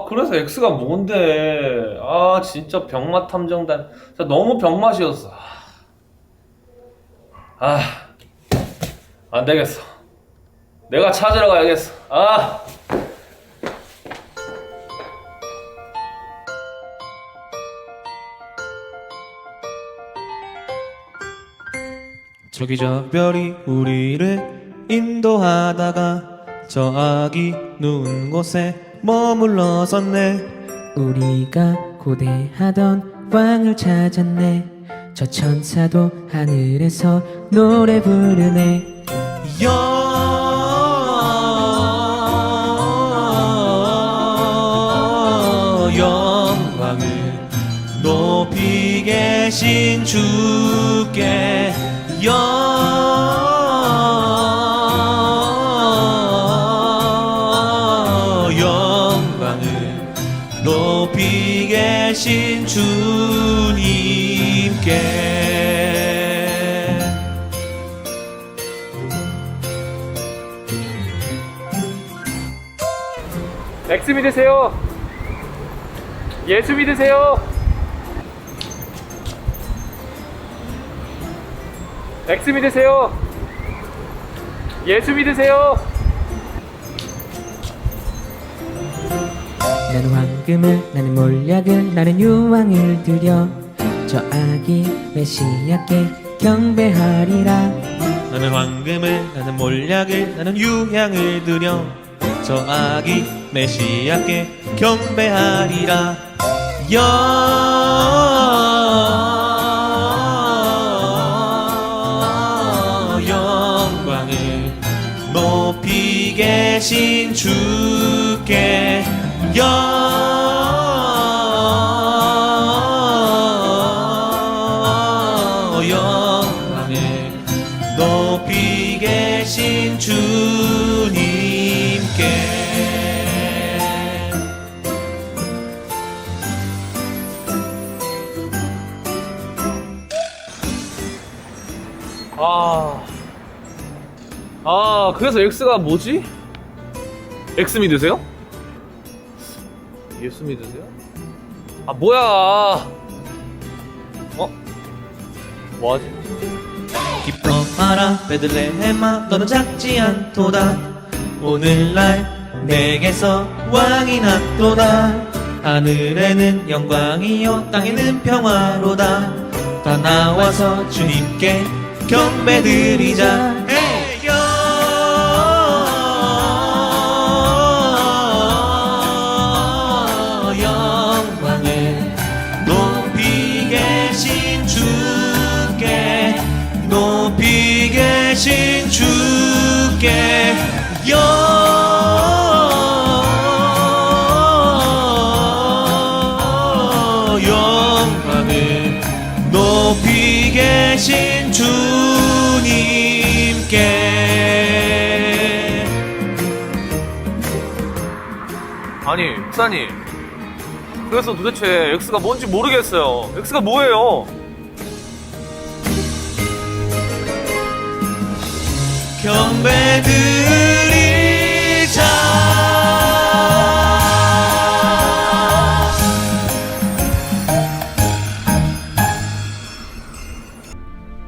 그래서 X가 뭔데? 진짜 병맛 탐정단. 진짜 너무 병맛이었어. 아, 안 되겠어. 내가 찾으러 가야겠어. 저기 저 별이 우리를 인도하다가 저 아기 누운 곳에 머물러섰네. 우리가 고대하던 왕을 찾았네. 저 천사도 하늘에서 노래 부르네. 영광을 높이 계신 주께 영광을 높이 계신 주님께. X 믿으세요. 예수 믿으세요. X 믿으세요. 예수 믿으세요. 나는 황금을, 나는 몰약을, 나는 유황을 드려 저 아기 메시아께 경배하리라. 나는 황금을, 나는 몰약을, 나는 유향을 드려 저 아기 메시아께 경배하리라. 영광을 높이 계신 주께 영광을 높이 계신 주님께. 그래서 X가 뭐지? X 믿으세요? 예수 믿으세요? 뭐야? 뭐하지? 기뻐하라 베들레헴아 너는 작지 않도다. 오늘날 내게서 왕이 났도다. 하늘에는 영광이요 땅에는 평화로다. 다 나와서 주님께 경배드리자. 영광을 높이 계신 주께 높이 계신 주께 영광을 높이 계신 주님께. 아니, 목사님. 그래서 도대체 X가 뭔지 모르겠어요. X가 뭐예요? 경배드리자.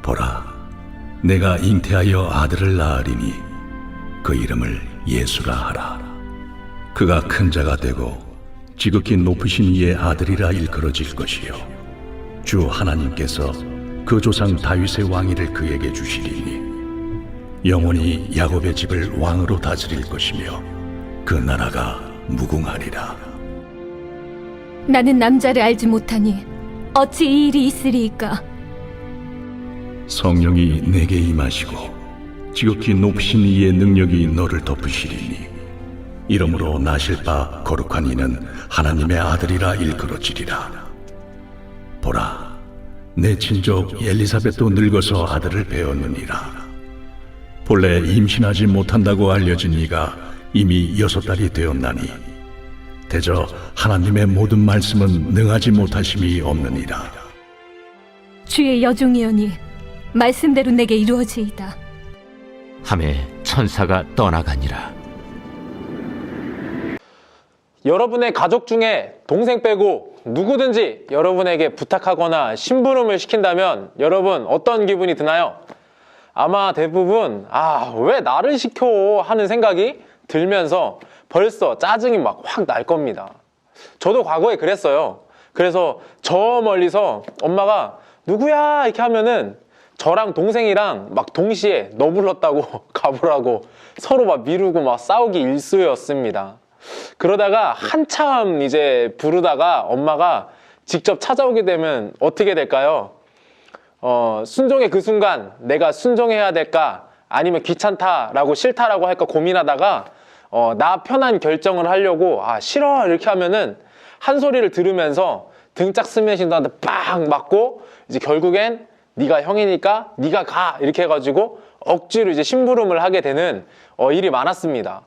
보라, 내가 잉태하여 아들을 낳으리니 그 이름을 예수라 하라. 그가 큰 자가 되고 지극히 높으신 이의 아들이라 일컬어질 것이요 주 하나님께서 그 조상 다윗의 왕위를 그에게 주시리니 영원히 야곱의 집을 왕으로 다스릴 것이며 그 나라가 무궁하리라. 나는 남자를 알지 못하니 어찌 이 일이 있으리이까? 성령이 내게 임하시고 지극히 높으신 이의 능력이 너를 덮으시리니 이러므로 나실 바 거룩한 이는 하나님의 아들이라 일컬어지리라. 보라, 내 친족 엘리사벳도 늙어서 아들을 배었느니라. 본래 임신하지 못한다고 알려진 이가 이미 6달이 되었나니 대저 하나님의 모든 말씀은 능하지 못하심이 없느니라. 주의 여종이오니 말씀대로 내게 이루어지이다. 하매 천사가 떠나가니라. 여러분의 가족 중에 동생 빼고 누구든지 여러분에게 부탁하거나 심부름을 시킨다면 여러분 어떤 기분이 드나요? 아마 대부분 왜 나를 시켜 하는 생각이 들면서 벌써 짜증이 막 확 날 겁니다. 저도 과거에 그랬어요. 그래서 저 멀리서 엄마가 누구야 이렇게 하면은 저랑 동생이랑 막 동시에 너 불렀다고 가보라고 서로 막 미루고 막 싸우기 일쑤였습니다. 그러다가 한참 이제 부르다가 엄마가 직접 찾아오게 되면 어떻게 될까요? 순종의 그 순간 내가 순종해야 될까 아니면 귀찮다라고 싫다라고 할까 고민하다가 나 편한 결정을 하려고 싫어 이렇게 하면은 한 소리를 들으면서 등짝 스매싱도 빵 맞고 이제 결국엔 네가 형이니까 네가 가 이렇게 해가지고 억지로 이제 심부름을 하게 되는 일이 많았습니다.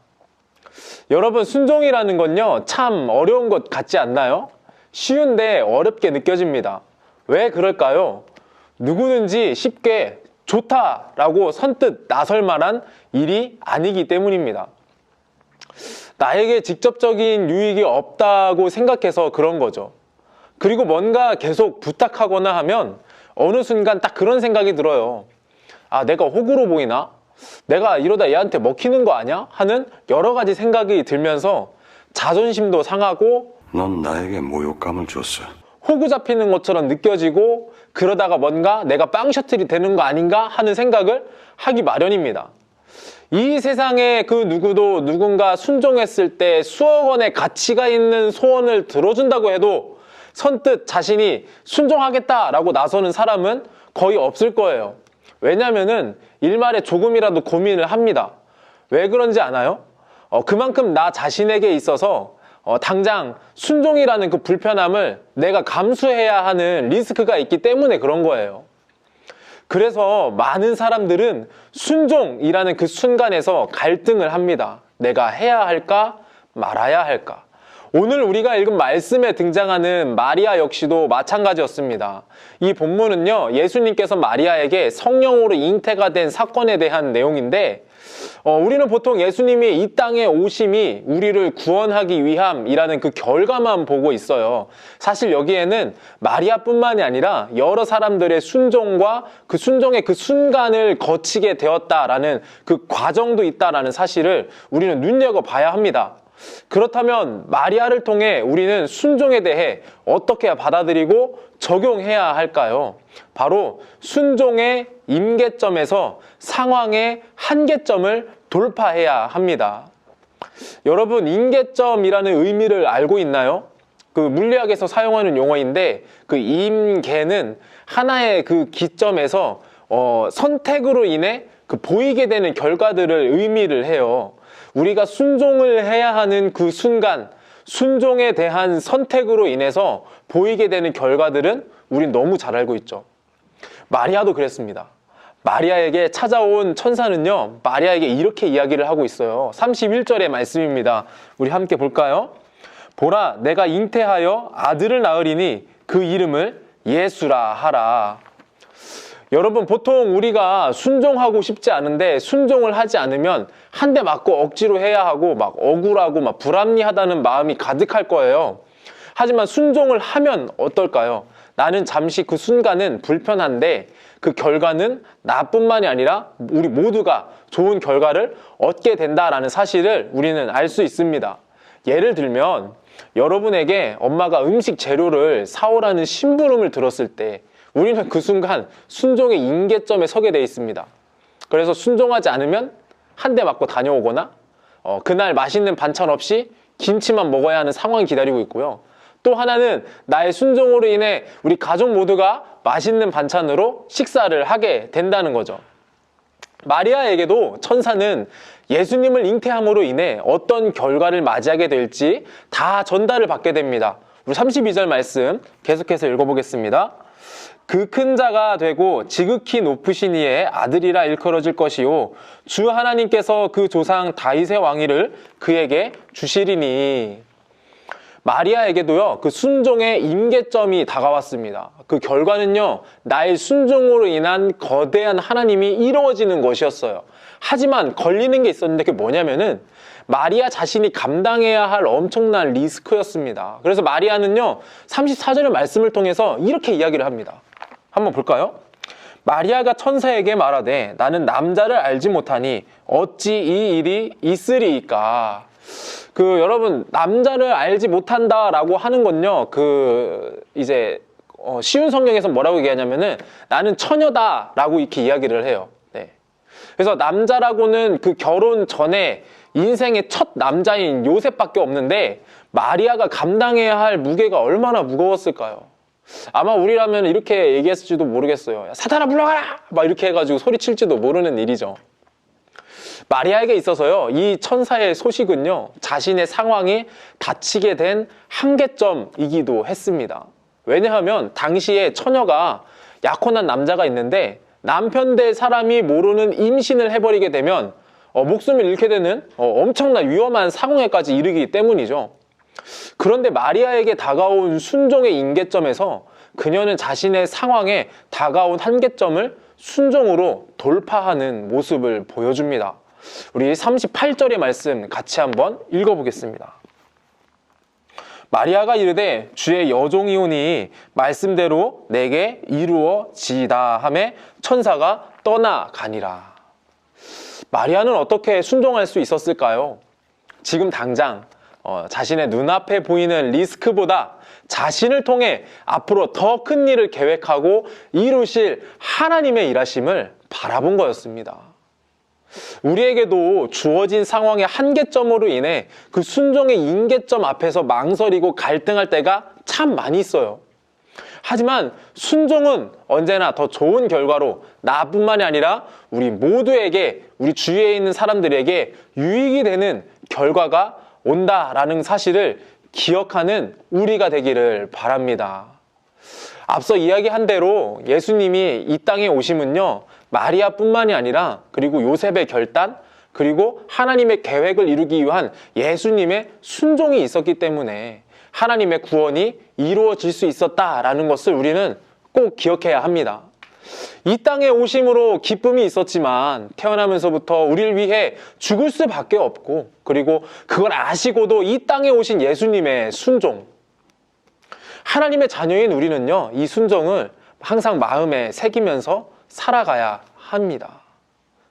여러분 순종이라는 건요 참 어려운 것 같지 않나요? 쉬운데 어렵게 느껴집니다. 왜 그럴까요? 누구든지 쉽게 좋다라고 선뜻 나설 만한 일이 아니기 때문입니다. 나에게 직접적인 유익이 없다고 생각해서 그런 거죠. 그리고 뭔가 계속 부탁하거나 하면 어느 순간 딱 그런 생각이 들어요. 내가 호구로 보이나? 내가 이러다 얘한테 먹히는 거 아니야? 하는 여러 가지 생각이 들면서 자존심도 상하고 넌 나에게 모욕감을 줬어. 호구 잡히는 것처럼 느껴지고 그러다가 뭔가 내가 빵 셔틀이 되는 거 아닌가 하는 생각을 하기 마련입니다. 이 세상에 그 누구도 누군가 순종했을 때 수억 원의 가치가 있는 소원을 들어준다고 해도 선뜻 자신이 순종하겠다라고 나서는 사람은 거의 없을 거예요. 왜냐면은 일말에 조금이라도 고민을 합니다. 왜 그런지 아나요? 그만큼 나 자신에게 있어서 당장 순종이라는 그 불편함을 내가 감수해야 하는 리스크가 있기 때문에 그런 거예요. 그래서 많은 사람들은 순종이라는 그 순간에서 갈등을 합니다. 내가 해야 할까 말아야 할까. 오늘 우리가 읽은 말씀에 등장하는 마리아 역시도 마찬가지였습니다. 이 본문은요 예수님께서 마리아에게 성령으로 잉태가 된 사건에 대한 내용인데 우리는 보통 예수님이 이 땅에 오심이 우리를 구원하기 위함이라는 그 결과만 보고 있어요. 사실 여기에는 마리아뿐만이 아니라 여러 사람들의 순종과 그 순종의 그 순간을 거치게 되었다라는 그 과정도 있다라는 사실을 우리는 눈여겨봐야 합니다. 그렇다면 마리아를 통해 우리는 순종에 대해 어떻게 받아들이고 적용해야 할까요? 바로 순종의 임계점에서 상황의 한계점을 돌파해야 합니다. 여러분 임계점이라는 의미를 알고 있나요? 그 물리학에서 사용하는 용어인데 그 임계는 하나의 그 기점에서 선택으로 인해 그 보이게 되는 결과들을 의미를 해요. 우리가 순종을 해야 하는 그 순간 순종에 대한 선택으로 인해서 보이게 되는 결과들은 우린 너무 잘 알고 있죠. 마리아도 그랬습니다. 마리아에게 찾아온 천사는요 마리아에게 이렇게 이야기를 하고 있어요. 31절의 말씀입니다. 우리 함께 볼까요? 보라 내가 잉태하여 아들을 낳으리니 그 이름을 예수라 하라. 여러분 보통 우리가 순종하고 싶지 않은데 순종을 하지 않으면 한 대 맞고 억지로 해야 하고 막 억울하고 막 불합리하다는 마음이 가득할 거예요. 하지만 순종을 하면 어떨까요? 나는 잠시 그 순간은 불편한데 그 결과는 나뿐만이 아니라 우리 모두가 좋은 결과를 얻게 된다라는 사실을 우리는 알 수 있습니다. 예를 들면 여러분에게 엄마가 음식 재료를 사오라는 심부름을 들었을 때 우리는 그 순간 순종의 임계점에 서게 돼 있습니다. 그래서 순종하지 않으면 한 대 맞고 다녀오거나 그날 맛있는 반찬 없이 김치만 먹어야 하는 상황이 기다리고 있고요. 또 하나는 나의 순종으로 인해 우리 가족 모두가 맛있는 반찬으로 식사를 하게 된다는 거죠. 마리아에게도 천사는 예수님을 잉태함으로 인해 어떤 결과를 맞이하게 될지 다 전달을 받게 됩니다. 우리 32절 말씀 계속해서 읽어보겠습니다. 그 큰 자가 되고 지극히 높으신 이의 아들이라 일컬어질 것이요 주 하나님께서 그 조상 다윗의 왕위를 그에게 주시리니. 마리아에게도요, 그 순종의 임계점이 다가왔습니다. 그 결과는요, 나의 순종으로 인한 거대한 하나님이 이루어지는 것이었어요. 하지만 걸리는 게 있었는데 그게 뭐냐면은 마리아 자신이 감당해야 할 엄청난 리스크였습니다. 그래서 마리아는요, 34절의 말씀을 통해서 이렇게 이야기를 합니다. 한번 볼까요? 마리아가 천사에게 말하되 나는 남자를 알지 못하니 어찌 이 일이 있으리이까. 여러분, 남자를 알지 못한다라고 하는 건요, 쉬운 성경에서 뭐라고 얘기하냐면은 나는 처녀다라고 이렇게 이야기를 해요. 네. 그래서 남자라고는 그 결혼 전에 인생의 첫 남자인 요셉밖에 없는데 마리아가 감당해야 할 무게가 얼마나 무거웠을까요? 아마 우리라면 이렇게 얘기했을지도 모르겠어요. 사탄아 불러가라! 막 이렇게 해가지고 소리칠지도 모르는 일이죠. 마리아에게 있어서요, 이 천사의 소식은요, 자신의 상황이 닥치게 된 한계점이기도 했습니다. 왜냐하면 당시에 처녀가 약혼한 남자가 있는데 남편 될 사람이 모르는 임신을 해버리게 되면 목숨을 잃게 되는 엄청난 위험한 상황에까지 이르기 때문이죠. 그런데 마리아에게 다가온 순종의 임계점에서 그녀는 자신의 상황에 다가온 한계점을 순종으로 돌파하는 모습을 보여줍니다. 우리 38절의 말씀 같이 한번 읽어보겠습니다. 마리아가 이르되 주의 여종이오니 말씀대로 내게 이루어지이다 하매 천사가 떠나가니라. 마리아는 어떻게 순종할 수 있었을까요? 지금 당장 자신의 눈앞에 보이는 리스크보다 자신을 통해 앞으로 더 큰 일을 계획하고 이루실 하나님의 일하심을 바라본 거였습니다. 우리에게도 주어진 상황의 한계점으로 인해 그 순종의 임계점 앞에서 망설이고 갈등할 때가 참 많이 있어요. 하지만 순종은 언제나 더 좋은 결과로 나뿐만이 아니라 우리 모두에게, 우리 주위에 있는 사람들에게 유익이 되는 결과가 온다라는 사실을 기억하는 우리가 되기를 바랍니다. 앞서 이야기한 대로 예수님이 이 땅에 오심은요, 마리아뿐만이 아니라 그리고 요셉의 결단, 그리고 하나님의 계획을 이루기 위한 예수님의 순종이 있었기 때문에 하나님의 구원이 이루어질 수 있었다라는 것을 우리는 꼭 기억해야 합니다. 이 땅에 오심으로 기쁨이 있었지만 태어나면서부터 우리를 위해 죽을 수밖에 없고, 그리고 그걸 아시고도 이 땅에 오신 예수님의 순종, 하나님의 자녀인 우리는요, 이 순종을 항상 마음에 새기면서 살아가야 합니다.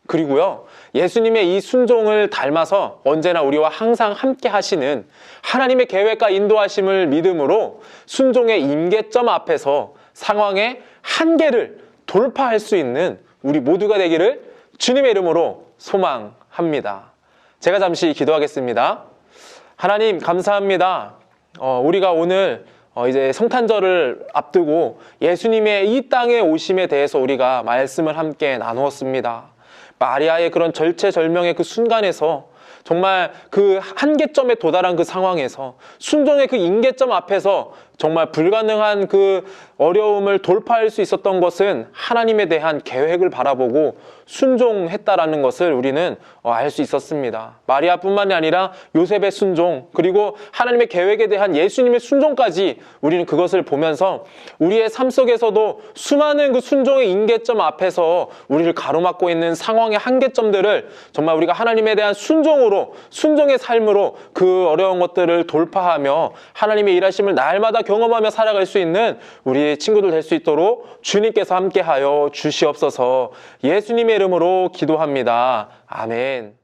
그리고요, 예수님의 이 순종을 닮아서 언제나 우리와 항상 함께 하시는 하나님의 계획과 인도하심을 믿음으로 순종의 임계점 앞에서 상황의 한계를 돌파할 수 있는 우리 모두가 되기를 주님의 이름으로 소망합니다. 제가 잠시 기도하겠습니다. 하나님, 감사합니다. 우리가 오늘 이제 성탄절을 앞두고 예수님의 이 땅에 오심에 대해서 우리가 말씀을 함께 나누었습니다. 마리아의 그런 절체절명의 그 순간에서 정말 그 한계점에 도달한 그 상황에서 순종의 그 임계점 앞에서 정말 불가능한 그 어려움을 돌파할 수 있었던 것은 하나님에 대한 계획을 바라보고 순종했다라는 것을 우리는 알 수 있었습니다. 마리아뿐만이 아니라 요셉의 순종, 그리고 하나님의 계획에 대한 예수님의 순종까지 우리는 그것을 보면서 우리의 삶 속에서도 수많은 그 순종의 임계점 앞에서 우리를 가로막고 있는 상황의 한계점들을 정말 우리가 하나님에 대한 순종으로, 순종의 삶으로 그 어려운 것들을 돌파하며 하나님의 일하심을 날마다 경험하며 살아갈 수 있는 우리 친구들 될 수 있도록 주님께서 함께하여 주시옵소서. 예수님의 이름으로 기도합니다. 아멘.